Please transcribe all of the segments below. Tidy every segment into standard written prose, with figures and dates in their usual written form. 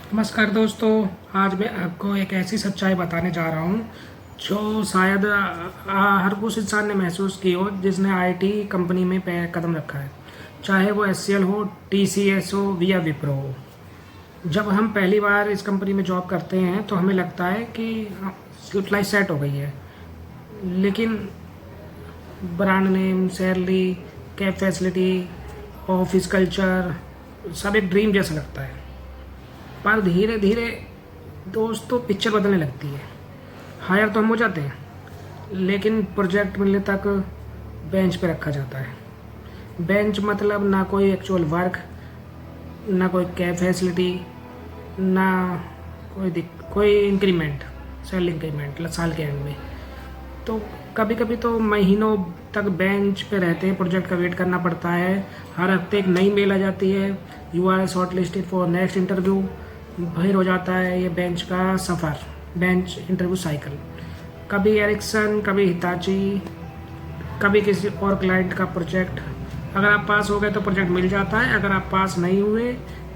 नमस्कार दोस्तों। आज मैं आपको एक ऐसी सच्चाई बताने जा रहा हूँ जो शायद हर उस इंसान ने महसूस की हो जिसने आईटी कंपनी में पैर कदम रखा है, चाहे वो एचसीएल हो, टीसीएस हो या विप्रो हो। जब हम पहली बार इस कंपनी में जॉब करते हैं तो हमें लगता है कि लाइफ सेट हो गई है, लेकिन brand name, salary, cab facility, office culture सब एक ड्रीम जैसा लगता है। पर धीरे धीरे दोस्तों पिक्चर बदलने लगती है। हायर तो हम हो जाते हैं, लेकिन प्रोजेक्ट मिलने तक बेंच पे रखा जाता है। बेंच मतलब ना कोई एक्चुअल वर्क, ना कोई कैब फैसिलिटी, ना कोई इंक्रीमेंट, सैलरी इंक्रीमेंट साल के एंड में। तो कभी कभी तो महीनों तक बेंच पे रहते हैं, प्रोजेक्ट का वेट करना पड़ता है। हर हफ्ते एक नई मेल आ जाती है, you are shortlisted for next interview. भर हो जाता है ये बेंच का सफ़र, बेंच इंटरव्यू साइकिल। कभी एरिक्सन, कभी हिताची, कभी किसी और क्लाइंट का प्रोजेक्ट। अगर आप पास हो गए तो प्रोजेक्ट मिल जाता है, अगर आप पास नहीं हुए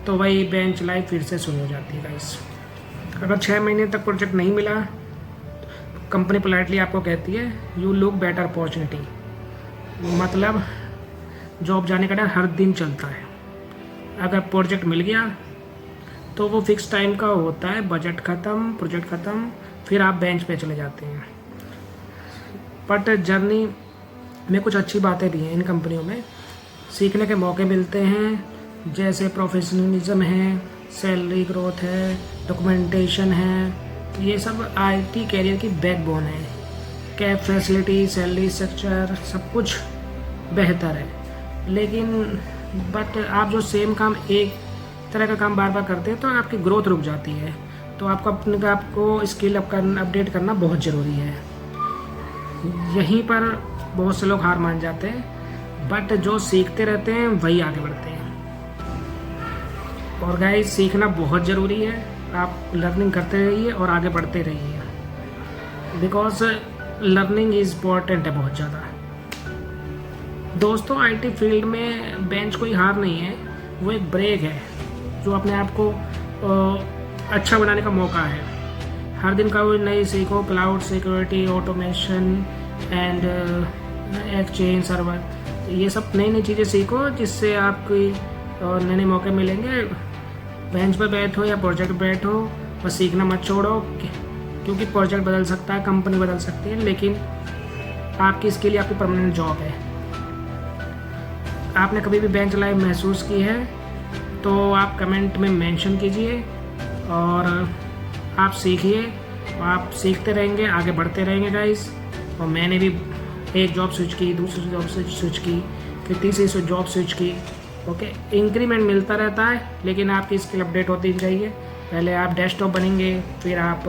तो वही बेंच लाइफ फिर से शुरू हो जाती है गाइस। अगर 6 महीने तक प्रोजेक्ट नहीं मिला, कंपनी पोलाइटली आपको कहती है यू लुक बेटर अपॉर्चुनिटी। मतलब जॉब जाने का डर हर दिन चलता है। अगर प्रोजेक्ट मिल गया तो वो फिक्स टाइम का होता है, बजट ख़त्म, प्रोजेक्ट ख़त्म, फिर आप बेंच पे चले जाते हैं। बट जर्नी में कुछ अच्छी बातें भी हैं। इन कंपनियों में सीखने के मौके मिलते हैं, जैसे प्रोफेशनलिज्म है, सैलरी ग्रोथ है, डॉक्यूमेंटेशन है। ये सब आईटी कैरियर की बैकबोन है। कैब फैसिलिटी, सैलरी स्ट्रक्चर सब कुछ बेहतर है। लेकिन बट आप जो सेम काम, एक तरह का काम बार बार करते हैं तो आपकी ग्रोथ रुक जाती है। तो आपको अपने आप को स्किल अपडेट करना बहुत ज़रूरी है। यहीं पर बहुत से लोग हार मान जाते हैं, बट जो सीखते रहते हैं वही आगे बढ़ते हैं। और गाइस, सीखना बहुत ज़रूरी है। आप लर्निंग करते रहिए और आगे बढ़ते रहिए, बिकॉज लर्निंग इज़ इम्पॉर्टेंट है बहुत ज़्यादा। दोस्तों, आईटी फील्ड में बेंच कोई हार नहीं है, वो एक ब्रेक है जो अपने आप को अच्छा बनाने का मौका है। हर दिन का वो नई सीखो, cloud security, automation and exchange server, ये सब नई नई चीज़ें सीखो जिससे आपकी नए नए मौके मिलेंगे। बेंच पर बैठो या प्रोजेक्ट बैठो, बस सीखना मत छोड़ो, क्योंकि प्रोजेक्ट बदल सकता है, कंपनी बदल सकती है, लेकिन आपकी इसके लिए आपकी परमानेंट जॉब है। आपने कभी भी बेंच लाइफ महसूस की है तो आप कमेंट में मेंशन कीजिए और आप सीखिए। आप सीखते रहेंगे, आगे बढ़ते रहेंगे गाइस। और मैंने भी एक जॉब स्विच की, दूसरी जॉब स्विच की, फिर तीसरी जॉब स्विच की। ओके, इंक्रीमेंट मिलता रहता है, लेकिन आपकी स्किल अपडेट होती चाहिए। पहले आप डेस्कटॉप बनेंगे, फिर आप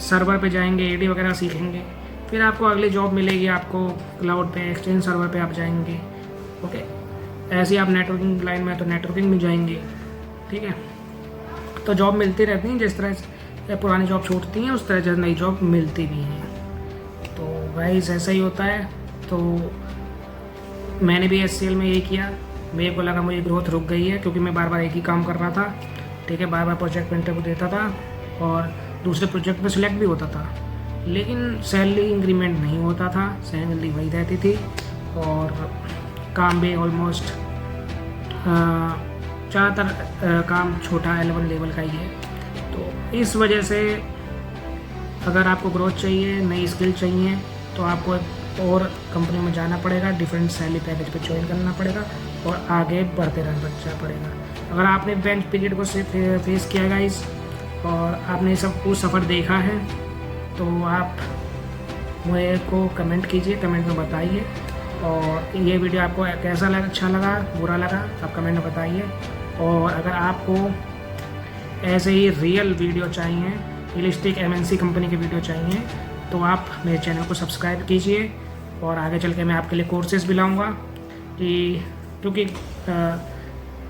सर्वर पे जाएंगे, एडी वगैरह सीखेंगे, फिर आपको अगली जॉब मिलेगी, आपको क्लाउड पे, एक्सचेंज सर्वर पे आप जाएंगे। ओके, ऐसे ही आप नेटवर्किंग लाइन में तो नेटवर्किंग में जाएंगे। ठीक है, तो जॉब मिलती रहती हैं। जिस तरह से पुरानी जॉब छूटती हैं उस तरह से नई जॉब मिलती भी हैं। तो गाइस, ऐसा ही होता है। तो मैंने भी एचसीएल में यही किया। मेरे को लगा मुझे ग्रोथ रुक गई है, क्योंकि मैं बार बार एक ही काम कर रहा था। ठीक है, बार बार प्रोजेक्ट पर इंटरव्यू देता था और दूसरे प्रोजेक्ट पर सिलेक्ट भी होता था, लेकिन सैलरी इंक्रीमेंट नहीं होता था, सैलरी वही रहती थी और काम भी ऑलमोस्ट ज़्यादातर काम छोटा L1 लेवल का ही है। तो इस वजह से अगर आपको ग्रोथ चाहिए, नई स्किल चाहिए, तो आपको और कंपनी में जाना पड़ेगा, डिफरेंट सैलरी पैकेज पे ज्वाइन करना पड़ेगा और आगे बढ़ते रहना पड़ेगा। अगर आपने बेंच पीरियड को फेस किया गाइस और आपने सब कुछ सफ़र देखा है, तो आप मुझे को कमेंट कीजिए, कमेंट में बताइए। और ये वीडियो आपको कैसा लगा, अच्छा लगा, बुरा लगा, आप कमेंट में बताइए। और अगर आपको ऐसे ही रियल वीडियो चाहिए, रियलिस्टिक MNC कंपनी के वीडियो चाहिए, तो आप मेरे चैनल को सब्सक्राइब कीजिए। और आगे चल के मैं आपके लिए कोर्सेज़ भी लाऊँगा, क्योंकि